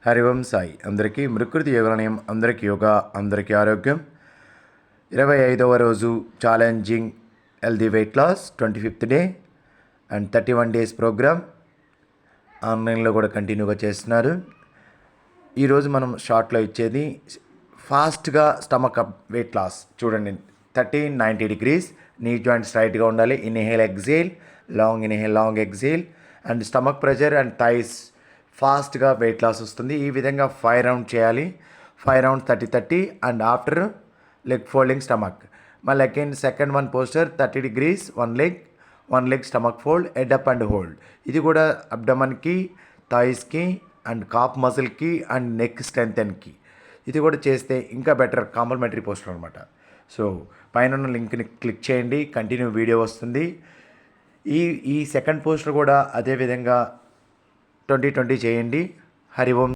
హరి ఓం సాయి. అందరికీ ప్రకృతి యోగనియం, అందరికీ యోగా, అందరికీ ఆరోగ్యం. 25వ రోజు challenging healthy weight loss 25th day and 31 days programme ఆన్లైన్లో కూడా కంటిన్యూగా చేస్తున్నారు. ఈరోజు మనం షార్ట్లో ఇచ్చేది ఫాస్ట్గా స్టమక్ అప్ వెయిట్ లాస్. చూడండి, 90 degrees, నీ జాయింట్స్ రైట్గా ఉండాలి. Inhale exhale, long inhale, long exhale and stomach pressure and thighs ఫాస్ట్గా వెయిట్ లాస్ వస్తుంది. ఈ విధంగా 5 rounds చేయాలి. 5 rounds 30 and after leg folding stomach. మళ్ళీ again second one posture 30 degrees, one leg stomach fold, head up and hold. ఇది కూడా అబ్డమన్కి, థాయిస్కి అండ్ కాప్ మజిల్కి అండ్ నెక్ స్ట్రెంగ్తన్కి. ఇది కూడా చేస్తే ఇంకా బెటర్ కాంప్లిమెంటరీ పోస్టర్ అనమాట. సో పైన ఉన్న లింక్ని క్లిక్ చేయండి, కంటిన్యూ వీడియో వస్తుంది. ఈ సెకండ్ పోస్టర్ కూడా అదేవిధంగా 20 చేయండి. హరి ఓం.